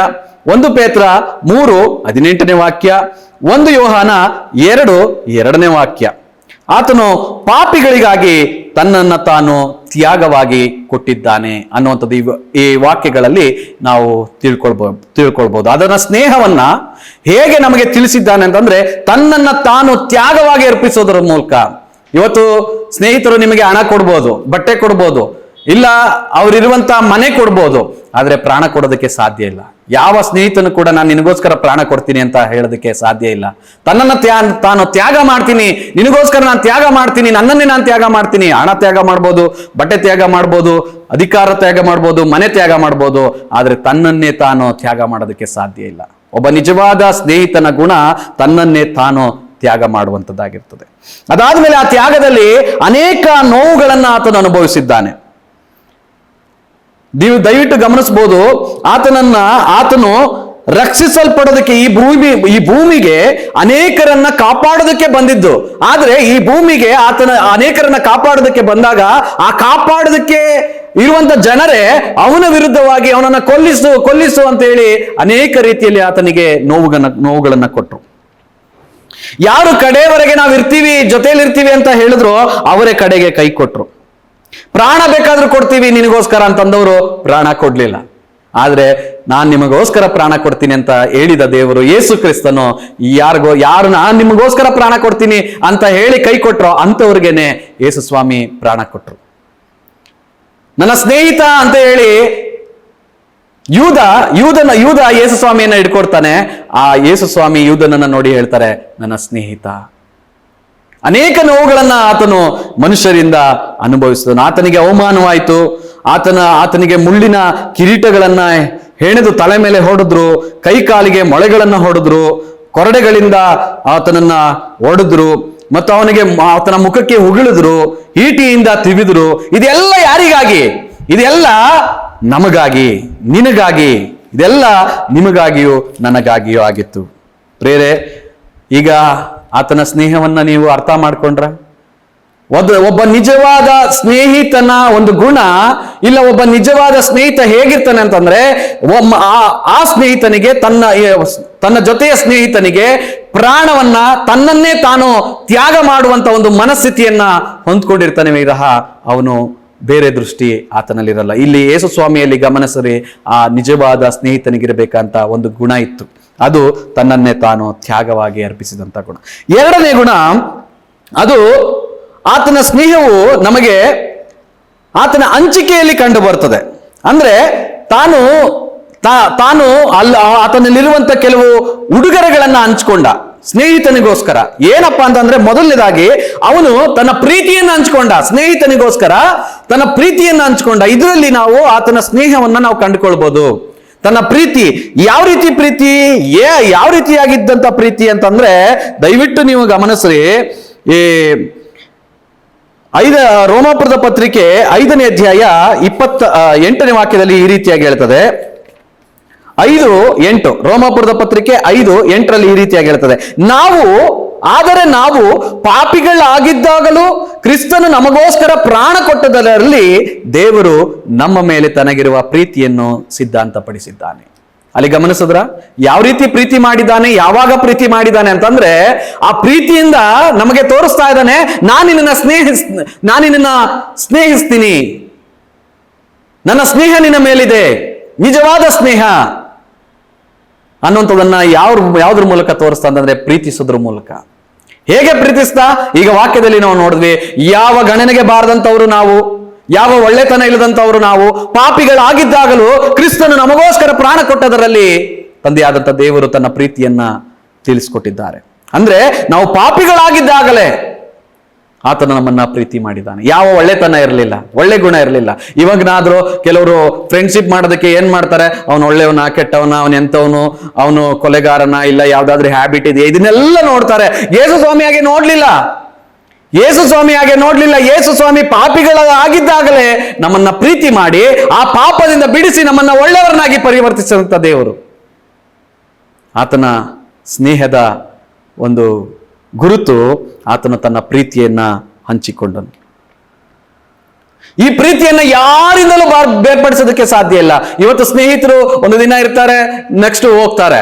1 ಪೇತ್ರ 3:18ನೇ ವಾಕ್ಯ, 1 ಯೋಹಾನ 2:2ನೇ ವಾಕ್ಯ. ಆತನು ಪಾಪಿಗಳಿಗಾಗಿ ತನ್ನನ್ನು ತಾನು ತ್ಯಾಗವಾಗಿ ಕೊಟ್ಟಿದ್ದಾನೆ ಅನ್ನುವಂಥದ್ದು ಈ ವಾಕ್ಯಗಳಲ್ಲಿ ನಾವು ತಿಳ್ಕೊಳ್ಬಹುದು. ಅದನ್ನ ಸ್ನೇಹವನ್ನ ಹೇಗೆ ನಮಗೆ ತಿಳಿಸಿದ್ದಾನೆ ಅಂತಂದ್ರೆ, ತನ್ನನ್ನ ತಾನು ತ್ಯಾಗವಾಗಿ ಅರ್ಪಿಸೋದರ ಮೂಲಕ. ಇವತ್ತು ಸ್ನೇಹಿತರು ನಿಮಗೆ ಹಣ ಕೊಡ್ಬೋದು, ಬಟ್ಟೆ ಕೊಡ್ಬೋದು, ಇಲ್ಲ ಅವರಿರುವಂತ ಮನೆ ಕೊಡ್ಬೋದು, ಆದ್ರೆ ಪ್ರಾಣ ಕೊಡೋದಕ್ಕೆ ಸಾಧ್ಯ ಇಲ್ಲ. ಯಾವ ಸ್ನೇಹಿತನು ಕೂಡ ನಾನು ನಿನಗೋಸ್ಕರ ಪ್ರಾಣ ಕೊಡ್ತೀನಿ ಅಂತ ಹೇಳೋದಕ್ಕೆ ಸಾಧ್ಯ ಇಲ್ಲ. ತನ್ನನ್ನ ತಾನು ತ್ಯಾಗ ಮಾಡ್ತೀನಿ, ನಿನಗೋಸ್ಕರ ನಾನು ತ್ಯಾಗ ಮಾಡ್ತೀನಿ, ನನ್ನನ್ನೇ ನಾನು ತ್ಯಾಗ ಮಾಡ್ತೀನಿ. ಹಣ ತ್ಯಾಗ ಮಾಡ್ಬೋದು, ಬಟ್ಟೆ ತ್ಯಾಗ ಮಾಡ್ಬೋದು, ಅಧಿಕಾರ ತ್ಯಾಗ ಮಾಡ್ಬೋದು, ಮನೆ ತ್ಯಾಗ ಮಾಡ್ಬೋದು, ಆದ್ರೆ ತನ್ನನ್ನೇ ತಾನು ತ್ಯಾಗ ಮಾಡೋದಕ್ಕೆ ಸಾಧ್ಯ ಇಲ್ಲ. ಒಬ್ಬ ನಿಜವಾದ ಸ್ನೇಹಿತನ ಗುಣ ತನ್ನನ್ನೇ ತಾನು ತ್ಯಾಗ ಮಾಡುವಂಥದ್ದಾಗಿರ್ತದೆ. ಅದಾದ್ಮೇಲೆ ಆ ತ್ಯಾಗದಲ್ಲಿ ಅನೇಕ ನೋವುಗಳನ್ನ ಆತನು ಅನುಭವಿಸಿದ್ದಾನೆ. ನೀವು ದಯವಿಟ್ಟು ಗಮನಿಸಬಹುದು, ಆತನು ರಕ್ಷಿಸಲ್ಪಡೋದಕ್ಕೆ ಈ ಭೂಮಿಗೆ ಅನೇಕರನ್ನ ಕಾಪಾಡೋದಕ್ಕೆ ಬಂದಿದ್ದು. ಆದ್ರೆ ಈ ಭೂಮಿಗೆ ಅನೇಕರನ್ನ ಕಾಪಾಡೋದಕ್ಕೆ ಬಂದಾಗ ಆ ಕಾಪಾಡೋದಕ್ಕೆ ಇರುವಂತ ಜನರೇ ಅವನ ವಿರುದ್ಧವಾಗಿ ಅವನನ್ನ ಕೊಲ್ಲಿಸು ಅಂತ ಹೇಳಿ ಅನೇಕ ರೀತಿಯಲ್ಲಿ ಆತನಿಗೆ ನೋವುಗಳನ್ನ ಕೊಟ್ಟರು. ಯಾರು ಕಡೆಯವರೆಗೆ ನಾವು ಜೊತೆಯಲ್ಲಿ ಇರ್ತೀವಿ ಅಂತ ಹೇಳಿದ್ರು ಅವರೇ ಕಡೆಗೆ ಕೈ ಕೊಟ್ರು. ಪ್ರಾಣ ಬೇಕಾದ್ರೂ ಕೊಡ್ತೀವಿ ನಿನಗೋಸ್ಕರ ಅಂತಂದವರು ಪ್ರಾಣ ಕೊಡ್ಲಿಲ್ಲ. ಆದ್ರೆ ನಾನ್ ನಿಮಗೋಸ್ಕರ ಪ್ರಾಣ ಕೊಡ್ತೀನಿ ಅಂತ ಹೇಳಿದ ದೇವರು ಯೇಸು ಕ್ರಿಸ್ತನು ಯಾರು ನಾನ್ ನಿಮಗೋಸ್ಕರ ಪ್ರಾಣ ಕೊಡ್ತೀನಿ ಅಂತ ಹೇಳಿ ಕೈ ಕೊಟ್ರೋ ಅಂತವ್ರಿಗೇನೆ ಯೇಸು ಸ್ವಾಮಿ ಪ್ರಾಣ ಕೊಟ್ರು. ನನ್ನ ಸ್ನೇಹಿತ ಅಂತ ಹೇಳಿ ಯೂದ ಯೇಸು ಸ್ವಾಮಿಯನ್ನ ಹಿಡ್ಕೊಡ್ತಾನೆ. ಆ ಯೇಸು ಸ್ವಾಮಿ ಯೂದನನ್ನ ನೋಡಿ ಹೇಳ್ತಾರೆ, ನನ್ನ ಸ್ನೇಹಿತ. ಅನೇಕ ನೋವುಗಳನ್ನ ಆತನು ಮನುಷ್ಯರಿಂದ ಅನುಭವಿಸಿದನು. ಆತನಿಗೆ ಅವಮಾನವಾಯಿತು. ಆತನಿಗೆ ಮುಳ್ಳಿನ ಕಿರೀಟಗಳನ್ನ ಹೆಣೆದು ತಲೆ ಮೇಲೆ ಹೊಡೆದ್ರು, ಕೈ ಕಾಲಿಗೆ ಮೊಳೆಗಳನ್ನ ಹೊಡೆದ್ರು, ಕೊರಡೆಗಳಿಂದ ಆತನನ್ನ ಹೊಡೆದ್ರು, ಮತ್ತು ಆತನ ಮುಖಕ್ಕೆ ಉಗಿಳಿದ್ರು, ಈಟಿಯಿಂದ ತಿವಿದ್ರು. ಇದೆಲ್ಲ ಯಾರಿಗಾಗಿ? ಇದೆಲ್ಲ ನಮಗಾಗಿ, ನಿನಗಾಗಿ. ಇದೆಲ್ಲ ನಿಮಗಾಗಿಯೂ ನನಗಾಗಿಯೂ ಆಗಿತ್ತು. ಪ್ರೇರೆ, ಈಗ ಆತನ ಸ್ನೇಹವನ್ನ ನೀವು ಅರ್ಥ ಮಾಡ್ಕೊಂಡ್ರ? ಒಬ್ಬ ನಿಜವಾದ ಸ್ನೇಹಿತನ ಒಂದು ಗುಣ, ಇಲ್ಲ ಒಬ್ಬ ನಿಜವಾದ ಸ್ನೇಹಿತ ಹೇಗಿರ್ತಾನೆ ಅಂತಂದ್ರೆ, ಆ ಸ್ನೇಹಿತನಿಗೆ ತನ್ನ ಜೊತೆಯ ಸ್ನೇಹಿತನಿಗೆ ಪ್ರಾಣವನ್ನ ತನ್ನನ್ನೇ ತಾನು ತ್ಯಾಗ ಮಾಡುವಂತ ಒಂದು ಮನಸ್ಥಿತಿಯನ್ನ ಹೊಂದ್ಕೊಂಡಿರ್ತಾನೆ ವಿನಃ ಅವನು ಬೇರೆ ದೃಷ್ಟಿ ಆತನಲ್ಲಿರಲ್ಲ. ಇಲ್ಲಿ ಯೇಸು ಸ್ವಾಮಿಯಲ್ಲಿ ಗಮನಿಸರಿ, ಆ ನಿಜವಾದ ಸ್ನೇಹಿತನಿಗಿರಬೇಕಂತ ಒಂದು ಗುಣ ಇತ್ತು. ಅದು ತನ್ನನ್ನೇ ತಾನು ತ್ಯಾಗವಾಗಿ ಅರ್ಪಿಸಿದಂತ ಗುಣ. ಎರಡನೇ ಗುಣ, ಅದು ಆತನ ಸ್ನೇಹವು ನಮಗೆ ಆತನ ಹಂಚಿಕೆಯಲ್ಲಿ ಕಂಡು ಬರ್ತದೆ. ಅಂದ್ರೆ ತಾನು ಆತನಲ್ಲಿರುವಂತ ಕೆಲವು ಉಡುಗೊರೆಗಳನ್ನ ಹಂಚ್ಕೊಂಡ ಸ್ನೇಹಿತನಿಗೋಸ್ಕರ. ಏನಪ್ಪಾ ಅಂತಂದ್ರೆ, ಮೊದಲನೇದಾಗಿ ಅವನು ತನ್ನ ಪ್ರೀತಿಯನ್ನ ಹಂಚ್ಕೊಂಡ, ಸ್ನೇಹಿತನಿಗೋಸ್ಕರ ತನ್ನ ಪ್ರೀತಿಯನ್ನ ಹಂಚ್ಕೊಂಡ. ಇದರಲ್ಲಿ ನಾವು ಆತನ ಸ್ನೇಹವನ್ನ ನಾವು ಕಂಡುಕೊಳ್ಬಹುದು. ತನ್ನ ಪ್ರೀತಿ ಯಾವ ರೀತಿ ಪ್ರೀತಿ, ಯಾವ ರೀತಿಯಾಗಿದ್ದಂತ ಪ್ರೀತಿ ಅಂತಂದ್ರೆ, ದಯವಿಟ್ಟು ನೀವು ಗಮನಿಸ್ರಿ. ಈ ರೋಮಾಪುರದ ಪತ್ರಿಕೆ 5ನೇ ಅಧ್ಯಾಯ 28ನೇ ವಾಕ್ಯದಲ್ಲಿ ಈ ರೀತಿಯಾಗಿ ಹೇಳ್ತದೆ. 5:8 ರೋಮಾಪುರದ ಪತ್ರಿಕೆ 5:8ರಲ್ಲಿ ಈ ರೀತಿಯಾಗಿ ಹೇಳ್ತದೆ, ಆದರೆ ನಾವು ಪಾಪಿಗಳಾಗಿದ್ದಾಗಲೂ ಕ್ರಿಸ್ತನು ನಮಗೋಸ್ಕರ ಪ್ರಾಣ ಕೊಟ್ಟದರಲ್ಲಿ ದೇವರು ನಮ್ಮ ಮೇಲೆ ತನಗಿರುವ ಪ್ರೀತಿಯನ್ನು ಸಿದ್ಧಾಂತಪಡಿಸಿದ್ದಾನೆ. ಅಲ್ಲಿ ಗಮನಿಸಿದ್ರ ಯಾವ ರೀತಿ ಪ್ರೀತಿ ಮಾಡಿದ್ದಾನೆ, ಯಾವಾಗ ಪ್ರೀತಿ ಮಾಡಿದ್ದಾನೆ ಅಂತಂದ್ರೆ, ಆ ಪ್ರೀತಿಯಿಂದ ನಮಗೆ ತೋರಿಸ್ತಾ ಇದ್ದಾನೆ, ನಾನು ನಿನ್ನ ಸ್ನೇಹಿಸ್ತೀನಿ, ನನ್ನ ಸ್ನೇಹ ನಿನ್ನ ಮೇಲಿದೆ, ನಿಜವಾದ ಸ್ನೇಹ ಅನ್ನುವಂಥದ್ದನ್ನ ಯಾವ್ದ್ರ ಮೂಲಕ ತೋರಿಸ್ತಾ ಅಂತಂದ್ರೆ ಪ್ರೀತಿಸೋದ್ರ ಮೂಲಕ. ಹೇಗೆ ಪ್ರೀತಿಸ್ತಾ? ಈಗ ವಾಕ್ಯದಲ್ಲಿ ನಾವು ನೋಡಿದ್ವಿ, ಯಾವ ಗಣನೆಗೆ ಬಾರದಂತವ್ರು ನಾವು, ಯಾವ ಒಳ್ಳೆತನ ಇಲ್ಲದಂತವ್ರು ನಾವು, ಪಾಪಿಗಳಾಗಿದ್ದಾಗಲೂ ಕ್ರಿಸ್ತನು ನಮಗೋಸ್ಕರ ಪ್ರಾಣ ಕೊಟ್ಟದರಲ್ಲಿ ತಂದೆಯಾದಂಥ ದೇವರು ತನ್ನ ಪ್ರೀತಿಯನ್ನ ತಿಳಿಸ್ಕೊಟ್ಟಿದ್ದಾರೆ. ಅಂದ್ರೆ ನಾವು ಪಾಪಿಗಳಾಗಿದ್ದಾಗಲೇ ಆತನ ನಮ್ಮನ್ನ ಪ್ರೀತಿ ಮಾಡಿದ್ದಾನೆ. ಯಾವ ಒಳ್ಳೆತನ ಇರಲಿಲ್ಲ, ಒಳ್ಳೆ ಗುಣ ಇರಲಿಲ್ಲ. ಇವಾಗನಾದ್ರೂ ಕೆಲವರು ಫ್ರೆಂಡ್ಶಿಪ್ ಮಾಡೋದಕ್ಕೆ ಏನ್ ಮಾಡ್ತಾರೆ, ಅವನು ಒಳ್ಳೆಯವನ, ಕೆಟ್ಟವನ, ಅವನ ಎಂತವನು, ಅವನು ಕೊಲೆಗಾರನ, ಇಲ್ಲ ಯಾವ್ದಾದ್ರು ಹ್ಯಾಬಿಟ್ ಇದೆಯಾ, ಇದನ್ನೆಲ್ಲ ನೋಡ್ತಾರೆ. ಯೇಸು ಸ್ವಾಮಿ ಹಾಗೆ ನೋಡ್ಲಿಲ್ಲ. ಯೇಸು ಸ್ವಾಮಿ ಹಾಗೆ ನೋಡ್ಲಿಲ್ಲ. ಯೇಸು ಸ್ವಾಮಿ ಪಾಪಿಗಳಾಗಿದ್ದಾಗಲೇ ನಮ್ಮನ್ನ ಪ್ರೀತಿ ಮಾಡಿ ಆ ಪಾಪದಿಂದ ಬಿಡಿಸಿ ನಮ್ಮನ್ನ ಒಳ್ಳೆಯವರನ್ನಾಗಿ ಪರಿವರ್ತಿಸಿದಂತ ದೇವರು. ಆತನ ಸ್ನೇಹದ ಒಂದು ಗುರುತು ಆತನು ತನ್ನ ಪ್ರೀತಿಯನ್ನ ಹಂಚಿಕೊಂಡನು. ಈ ಪ್ರೀತಿಯನ್ನ ಯಾರಿಂದಲೂ ಬೇರ್ಪಡಿಸೋದಕ್ಕೆ ಸಾಧ್ಯ ಇಲ್ಲ. ಇವತ್ತು ಸ್ನೇಹಿತರು ಒಂದು ದಿನ ಇರ್ತಾರೆ, ನೆಕ್ಸ್ಟ್ ಹೋಗ್ತಾರೆ,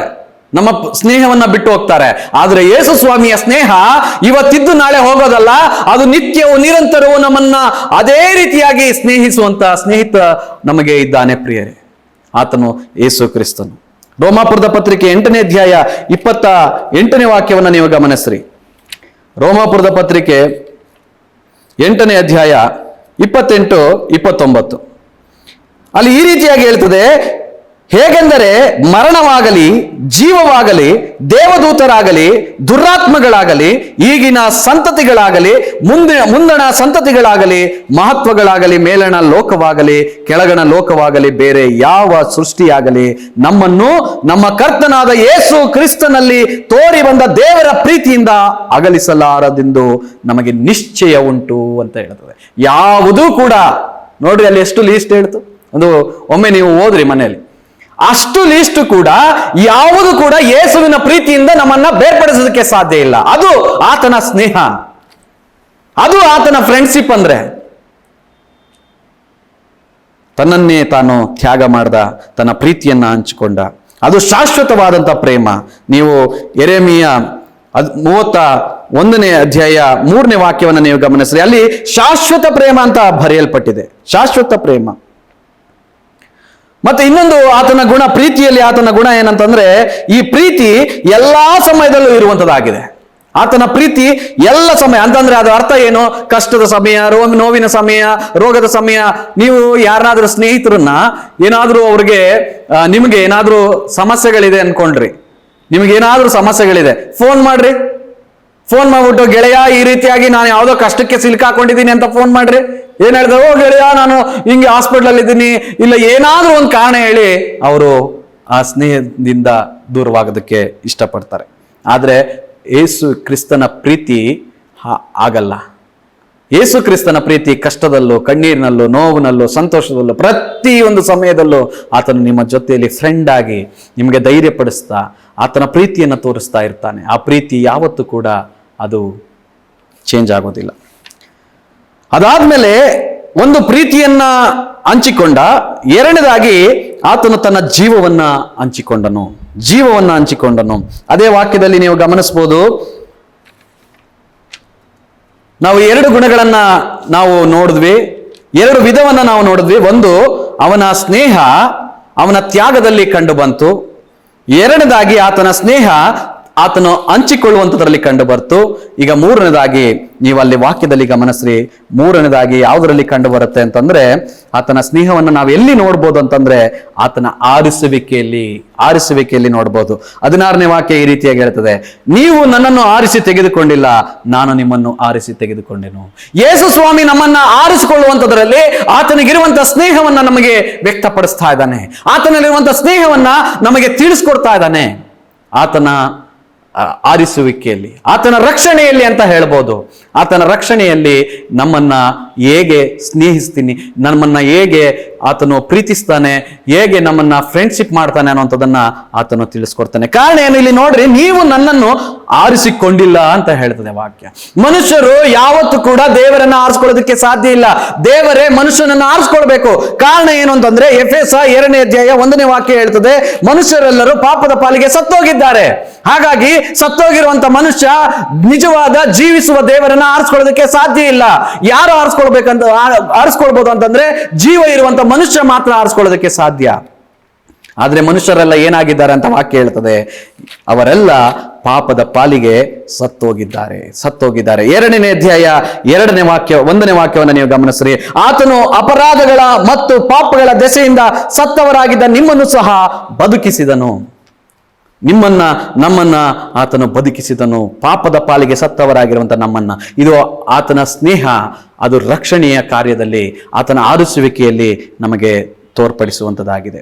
ನಮ್ಮ ಸ್ನೇಹವನ್ನ ಬಿಟ್ಟು ಹೋಗ್ತಾರೆ. ಆದ್ರೆ ಯೇಸು ಸ್ವಾಮಿಯ ಸ್ನೇಹ ಇವತ್ತಿದ್ದು ನಾಳೆ ಹೋಗೋದಲ್ಲ, ಅದು ನಿತ್ಯವೂ ನಿರಂತರವೂ ನಮ್ಮನ್ನ ಅದೇ ರೀತಿಯಾಗಿ ಸ್ನೇಹಿಸುವಂತ ಸ್ನೇಹಿತ ನಮಗೆ ಇದ್ದಾನೆ ಪ್ರಿಯರೇ. ಆತನು ಯೇಸು ಕ್ರಿಸ್ತನು. ರೋಮಾಪುರದ ಪತ್ರಿಕೆ 8ನೇ ಅಧ್ಯಾಯ 28ನೇ ವಾಕ್ಯವನ್ನ ನೀವು ಗಮನಿಸ್ರಿ. ರೋಮಾಪುರದ ಪತ್ರಿಕೆ 8ನೇ ಅಧ್ಯಾಯ 28-29 ಅಲ್ಲಿ ಈ ರೀತಿಯಾಗಿ ಹೇಳ್ತದೆ, ಹೇಗೆಂದರೆ ಮರಣವಾಗಲಿ ಜೀವವಾಗಲಿ ದೇವದೂತರಾಗಲಿ ದುರಾತ್ಮಗಳಾಗಲಿ ಈಗಿನ ಸಂತತಿಗಳಾಗಲಿ ಮುಂದಣ ಸಂತತಿಗಳಾಗಲಿ ಮಹತ್ವಗಳಾಗಲಿ ಮೇಲಣ ಲೋಕವಾಗಲಿ ಕೆಳಗಣ ಲೋಕವಾಗಲಿ ಬೇರೆ ಯಾವ ಸೃಷ್ಟಿಯಾಗಲಿ ನಮ್ಮನ್ನು ನಮ್ಮ ಕರ್ತನಾದ ಯೇಸು ಕ್ರಿಸ್ತನಲ್ಲಿ ತೋರಿ ಬಂದ ದೇವರ ಪ್ರೀತಿಯಿಂದ ಅಗಲಿಸಲಾರದೆಂದು ನಮಗೆ ನಿಶ್ಚಯ ಉಂಟು ಅಂತ ಹೇಳ್ತದೆ. ಯಾವುದೂ ಕೂಡ ನೋಡ್ರಿ, ಅಲ್ಲಿ ಎಷ್ಟು ಲೀಸ್ಟ್ ಹೇಳ್ತು, ಒಮ್ಮೆ ನೀವು ಓದ್ರಿ ಮನೆಯಲ್ಲಿ. ಅಷ್ಟು ಲೀಸ್ಟ್ ಕೂಡ ಯಾವುದು ಕೂಡ ಯೇಸುವಿನ ಪ್ರೀತಿಯಿಂದ ನಮ್ಮನ್ನ ಬೇರ್ಪಡಿಸೋದಕ್ಕೆ ಸಾಧ್ಯ ಇಲ್ಲ. ಅದು ಆತನ ಸ್ನೇಹ, ಅದು ಆತನ ಫ್ರೆಂಡ್ಶಿಪ್. ಅಂದ್ರೆ ತನ್ನನ್ನೇ ತಾನು ತ್ಯಾಗ ಮಾಡ್ದ, ತನ್ನ ಪ್ರೀತಿಯನ್ನ ಹಂಚಿಕೊಂಡ, ಅದು ಶಾಶ್ವತವಾದಂತ ಪ್ರೇಮ. ನೀವು ಯೆರೆಮೀಯ 31ನೇ ಅಧ್ಯಾಯ 3ನೇ ವಾಕ್ಯವನ್ನು ನೀವು ಗಮನಿಸ್ರಿ. ಅಲ್ಲಿ ಶಾಶ್ವತ ಪ್ರೇಮ ಅಂತ ಬರೆಯಲ್ಪಟ್ಟಿದೆ, ಶಾಶ್ವತ ಪ್ರೇಮ. ಮತ್ತೆ ಇನ್ನೊಂದು ಆತನ ಗುಣ, ಪ್ರೀತಿಯಲ್ಲಿ ಆತನ ಗುಣ ಏನಂತಂದ್ರೆ ಈ ಪ್ರೀತಿ ಎಲ್ಲಾ ಸಮಯದಲ್ಲೂ ಇರುವಂತದ್ದಾಗಿದೆ. ಆತನ ಪ್ರೀತಿ ಎಲ್ಲ ಸಮಯ ಅಂತಂದ್ರೆ ಅದು ಅರ್ಥ ಏನು? ಕಷ್ಟದ ಸಮಯ, ನೋವಿನ ಸಮಯ, ರೋಗದ ಸಮಯ. ನೀವು ಯಾರಾದ್ರೂ ಸ್ನೇಹಿತರನ್ನ ಏನಾದ್ರೂ ಅವ್ರಿಗೆ ನಿಮ್ಗೆ ಏನಾದ್ರೂ ಸಮಸ್ಯೆಗಳಿದೆ ಅನ್ಕೊಂಡ್ರಿ, ನಿಮ್ಗೇನಾದ್ರೂ ಸಮಸ್ಯೆಗಳಿದೆ, ಫೋನ್ ಮಾಡ್ರಿ. ಫೋನ್ ಮಾಡ್ಬಿಟ್ಟು, ಗೆಳೆಯ ಈ ರೀತಿಯಾಗಿ ನಾನು ಯಾವುದೋ ಕಷ್ಟಕ್ಕೆ ಸಿಲುಕಾಕೊಂಡಿದ್ದೀನಿ ಅಂತ ಫೋನ್ ಮಾಡ್ರಿ. ಏನ್ ಹೇಳಿದ್ರು? ಓ ಗೆಳೆಯ, ನಾನು ಹಿಂಗೆ ಹಾಸ್ಪಿಟಲ್ ಇದ್ದೀನಿ, ಇಲ್ಲ ಏನಾದ್ರೂ ಒಂದು ಕಾರಣ ಹೇಳಿ ಅವರು ಆ ಸ್ನೇಹದಿಂದ ದೂರವಾಗೋದಕ್ಕೆ ಇಷ್ಟಪಡ್ತಾರೆ. ಆದ್ರೆ ಯೇಸು ಕ್ರಿಸ್ತನ ಪ್ರೀತಿ ಆಗಲ್ಲ. ಯೇಸು ಕ್ರಿಸ್ತನ ಪ್ರೀತಿ ಕಷ್ಟದಲ್ಲೂ, ಕಣ್ಣೀರಿನಲ್ಲೂ, ನೋವಿನಲ್ಲೂ, ಸಂತೋಷದಲ್ಲೂ, ಪ್ರತಿ ಒಂದು ಸಮಯದಲ್ಲೂ ಆತನು ನಿಮ್ಮ ಜೊತೆಯಲ್ಲಿ ಫ್ರೆಂಡ್ ಆಗಿ ನಿಮಗೆ ಧೈರ್ಯ ಪಡಿಸ್ತಾ ಆತನ ಪ್ರೀತಿಯನ್ನು ತೋರಿಸ್ತಾ ಇರ್ತಾನೆ. ಆ ಪ್ರೀತಿ ಯಾವತ್ತೂ ಕೂಡ ಅದು ಚೇಂಜ್ ಆಗೋದಿಲ್ಲ. ಅದಾದ್ಮೇಲೆ ಒಂದು ಪ್ರೀತಿಯನ್ನ ಹಂಚಿಕೊಂಡ, ಎರಡನೇದಾಗಿ ಆತನು ತನ್ನ ಜೀವವನ್ನ ಹಂಚಿಕೊಂಡನು. ಅದೇ ವಾಕ್ಯದಲ್ಲಿ ನೀವು ಗಮನಿಸಬಹುದು, ನಾವು ಎರಡು ಗುಣಗಳನ್ನ ನಾವು ನೋಡಿದ್ವಿ, ಎರಡು ವಿಧವನ್ನ ನಾವು ನೋಡಿದ್ವಿ. ಒಂದು, ಅವನ ಸ್ನೇಹ ಅವನ ತ್ಯಾಗದಲ್ಲಿ ಕಂಡು ಬಂತು. ಎರಡನೇದಾಗಿ ಆತನ ಸ್ನೇಹ ಆತನು ಹಂಚಿಕೊಳ್ಳುವಂಥದ್ರಲ್ಲಿ ಕಂಡು ಬರ್ತು. ಈಗ ಮೂರನೇದಾಗಿ ನೀವು ಅಲ್ಲಿ ವಾಕ್ಯದಲ್ಲಿ ಗಮನಿಸ್ರಿ, ಮೂರನೇದಾಗಿ ಯಾವುದರಲ್ಲಿ ಕಂಡು ಬರುತ್ತೆ ಅಂತಂದ್ರೆ, ಆತನ ಸ್ನೇಹವನ್ನು ನಾವು ಎಲ್ಲಿ ನೋಡ್ಬೋದು ಅಂತಂದ್ರೆ ಆತನ ಆರಿಸುವಿಕೆಯಲ್ಲಿ ನೋಡ್ಬೋದು. 16ನೇ ವಾಕ್ಯ ಈ ರೀತಿಯಾಗಿ ಹೇಳ್ತದೆ, ನೀವು ನನ್ನನ್ನು ಆರಿಸಿ ತೆಗೆದುಕೊಂಡಿಲ್ಲ, ನಾನು ನಿಮ್ಮನ್ನು ಆರಿಸಿ ತೆಗೆದುಕೊಂಡೆನು. ಯೇಸು ಸ್ವಾಮಿ ನಮ್ಮನ್ನ ಆರಿಸಿಕೊಳ್ಳುವಂಥದ್ರಲ್ಲಿ ಆತನಿಗಿರುವಂತಹ ಸ್ನೇಹವನ್ನ ನಮಗೆ ವ್ಯಕ್ತಪಡಿಸ್ತಾ ಇದ್ದಾನೆ. ಆತನಲ್ಲಿರುವಂತಹ ಸ್ನೇಹವನ್ನ ನಮಗೆ ತಿಳಿಸ್ಕೊಡ್ತಾ ಇದ್ದಾನೆ. ಆತನ ಆರಿಸುವಿಕೆಯಲ್ಲಿ, ಆತನ ರಕ್ಷಣೆಯಲ್ಲಿ ಅಂತ ಹೇಳ್ಬೋದು. ಆತನ ರಕ್ಷಣೆಯಲ್ಲಿ ನಮ್ಮನ್ನ ಹೇಗೆ ಸ್ನೇಹಿಸ್ತೀನಿ, ನಮ್ಮನ್ನ ಹೇಗೆ ಆತನು ಪ್ರೀತಿಸ್ತಾನೆ, ಹೇಗೆ ನಮ್ಮನ್ನ ಫ್ರೆಂಡ್ಶಿಪ್ ಮಾಡ್ತಾನೆ ಅನ್ನೋಂಥದ್ದನ್ನ ಆತನು ತಿಳಿಸ್ಕೊಡ್ತಾನೆ. ಕಾರಣ ಏನು? ಇಲ್ಲಿ ನೋಡ್ರಿ, ನೀವು ನನ್ನನ್ನು ಆರಿಸಿಕೊಂಡಿಲ್ಲ ಅಂತ ಹೇಳ್ತದೆ ವಾಕ್ಯ. ಮನುಷ್ಯರು ಯಾವತ್ತೂ ಕೂಡ ದೇವರನ್ನ ಆರಿಸ್ಕೊಳ್ಳೋದಕ್ಕೆ ಸಾಧ್ಯ ಇಲ್ಲ. ದೇವರೇ ಮನುಷ್ಯನನ್ನು ಆರಿಸ್ಕೊಳ್ಬೇಕು. ಕಾರಣ ಏನು ಅಂತಂದ್ರೆ, ಎಫೆಸ 2ನೇ ಅಧ್ಯಾಯ 1ನೇ ವಾಕ್ಯ ಹೇಳ್ತದೆ, ಮನುಷ್ಯರೆಲ್ಲರೂ ಪಾಪದ ಪಾಲಿಗೆ ಸತ್ತೋಗಿದ್ದಾರೆ. ಹಾಗಾಗಿ ಸತ್ತೋಗಿರುವಂತ ಮನುಷ್ಯ ನಿಜವಾದ ಜೀವಿಸುವ ದೇವರನ್ನ ಆರಿಸ್ಕೊಳ್ಳೋದಕ್ಕೆ ಸಾಧ್ಯ ಇಲ್ಲ. ಯಾರು ಆರಿಸ್ಕೊಳ್ಬಹುದು ಅಂತಂದ್ರೆ, ಜೀವ ಇರುವಂತ ಮನುಷ್ಯ ಮಾತ್ರ ಆರಿಸ್ಕೊಳ್ಳೋದಕ್ಕೆ ಸಾಧ್ಯ. ಆದ್ರೆ ಮನುಷ್ಯರೆಲ್ಲ ಏನಾಗಿದ್ದಾರೆ ಅಂತ ವಾಕ್ಯ ಹೇಳ್ತದೆ, ಅವರೆಲ್ಲ ಪಾಪದ ಪಾಲಿಗೆ ಸತ್ತೋಗಿದ್ದಾರೆ. 2ನೇ ಅಧ್ಯಾಯ 1ನೇ ವಾಕ್ಯವನ್ನು ನೀವು ಗಮನಿಸ್ರಿ. ಆತನು ಅಪರಾಧಗಳ ಮತ್ತು ಪಾಪಗಳ ದೆಸೆಯಿಂದ ಸತ್ತವರಾಗಿದ್ದ ನಿಮ್ಮನ್ನು ಸಹ ಬದುಕಿಸಿದನು. ನಮ್ಮನ್ನ ಆತನು ಬದುಕಿಸಿದನು. ಪಾಪದ ಪಾಲಿಗೆ ಸತ್ತವರಾಗಿರುವಂತ ನಮ್ಮನ್ನ. ಇದು ಆತನ ಸ್ನೇಹ, ಅದು ರಕ್ಷಣೆಯ ಕಾರ್ಯದಲ್ಲಿ, ಆತನ ಆರಿಸುವಿಕೆಯಲ್ಲಿ ನಮಗೆ ತೋರ್ಪಡಿಸುವಂತದ್ದಾಗಿದೆ.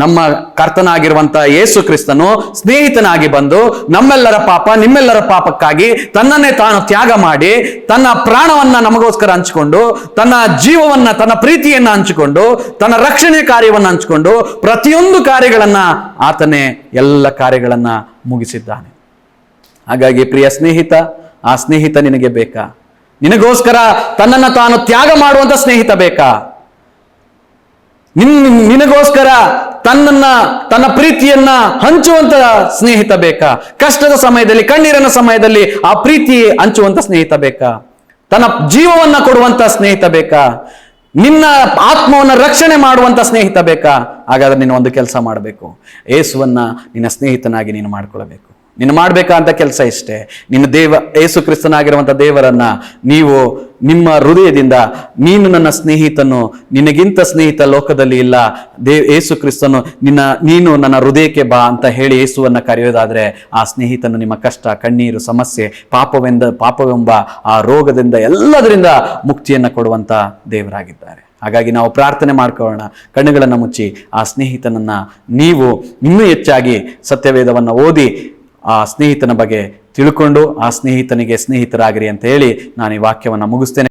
ನಮ್ಮ ಕರ್ತನಾಗಿರುವಂತ ಯೇಸು ಕ್ರಿಸ್ತನು ಸ್ನೇಹಿತನಾಗಿ ಬಂದು ನಮ್ಮೆಲ್ಲರ ಪಾಪ, ನಿಮ್ಮೆಲ್ಲರ ಪಾಪಕ್ಕಾಗಿ ತನ್ನನ್ನೇ ತಾನು ತ್ಯಾಗ ಮಾಡಿ, ತನ್ನ ಪ್ರಾಣವನ್ನ ನಮಗೋಸ್ಕರ ಹಂಚಿಕೊಂಡು, ತನ್ನ ಜೀವವನ್ನ, ತನ್ನ ಪ್ರೀತಿಯನ್ನ ಹಂಚಿಕೊಂಡು, ತನ್ನ ರಕ್ಷಣೆ ಕಾರ್ಯವನ್ನ ಹಂಚಿಕೊಂಡು, ಪ್ರತಿಯೊಂದು ಕಾರ್ಯಗಳನ್ನ ಆತನೇ ಎಲ್ಲ ಕಾರ್ಯಗಳನ್ನ ಮುಗಿಸಿದ್ದಾನೆ. ಹಾಗಾಗಿ ಪ್ರಿಯ ಸ್ನೇಹಿತ, ಆ ಸ್ನೇಹಿತ ನಿನಗೆ ಬೇಕಾ? ನಿನಗೋಸ್ಕರ ತನ್ನನ್ನ ತಾನು ತ್ಯಾಗ ಮಾಡುವಂತ ಸ್ನೇಹಿತ ಬೇಕಾ? ನಿನಗೋಸ್ಕರ ತನ್ನ ಪ್ರೀತಿಯನ್ನ ಹಂಚುವಂತ ಸ್ನೇಹಿತ ಬೇಕಾ? ಕಷ್ಟದ ಸಮಯದಲ್ಲಿ, ಕಣ್ಣೀರಿನ ಸಮಯದಲ್ಲಿ ಆ ಪ್ರೀತಿ ಹಂಚುವಂತ ಸ್ನೇಹಿತ ಬೇಕಾ? ತನ್ನ ಜೀವವನ್ನ ಕೊಡುವಂತ ಸ್ನೇಹಿತ ಬೇಕಾ? ನಿನ್ನ ಆತ್ಮವನ್ನ ರಕ್ಷಣೆ ಮಾಡುವಂತ ಸ್ನೇಹಿತ ಬೇಕಾ? ಹಾಗಾದ್ರೆ ನೀನು ಒಂದು ಕೆಲಸ ಮಾಡಬೇಕು, ಯೇಸುವನ್ನ ನಿನ್ನ ಸ್ನೇಹಿತನಾಗಿ ನೀನು ಮಾಡ್ಕೊಳ್ಬೇಕು. ನೀನು ಮಾಡ್ಬೇಕಂತ ಕೆಲಸ ಇಷ್ಟೇ. ನಿನ್ನ ಯೇಸು ಕ್ರಿಸ್ತನಾಗಿರುವಂತ ದೇವರನ್ನ ನೀವು ನಿಮ್ಮ ಹೃದಯದಿಂದ, ನೀನು ನನ್ನ ಸ್ನೇಹಿತನು, ನಿನಗಿಂತ ಸ್ನೇಹಿತ ಲೋಕದಲ್ಲಿ ಇಲ್ಲ, ಯೇಸು ಕ್ರಿಸ್ತನು ನೀನು ನನ್ನ ಹೃದಯಕ್ಕೆ ಬಾ ಅಂತ ಹೇಳಿ ಯೇಸುವನ್ನ ಕರೆಯೋದಾದ್ರೆ, ಆ ಸ್ನೇಹಿತನು ನಿಮ್ಮ ಕಷ್ಟ, ಕಣ್ಣೀರು, ಸಮಸ್ಯೆ, ಪಾಪವೆಂಬ ಆ ರೋಗದಿಂದ ಎಲ್ಲದರಿಂದ ಮುಕ್ತಿಯನ್ನ ಕೊಡುವಂತ ದೇವರಾಗಿದ್ದಾರೆ. ಹಾಗಾಗಿ ನಾವು ಪ್ರಾರ್ಥನೆ ಮಾಡ್ಕೊಳ್ಳೋಣ, ಕಣ್ಣುಗಳನ್ನು ಮುಚ್ಚಿ ಆ ಸ್ನೇಹಿತನನ್ನ ನೀವು ಇನ್ನೂ ಹೆಚ್ಚಾಗಿ ಸತ್ಯವೇದವನ್ನು ಓದಿ ಆ ಸ್ನೇಹಿತನ ಬಗ್ಗೆ ತಿಳ್ಕೊಂಡು ಆ ಸ್ನೇಹಿತನಿಗೆ ಸ್ನೇಹಿತರಾಗಿರಿ ಅಂತ ಹೇಳಿ ನಾನು ಈ ವಾಕ್ಯವನ್ನು ಮುಗಿಸ್ತೇನೆ.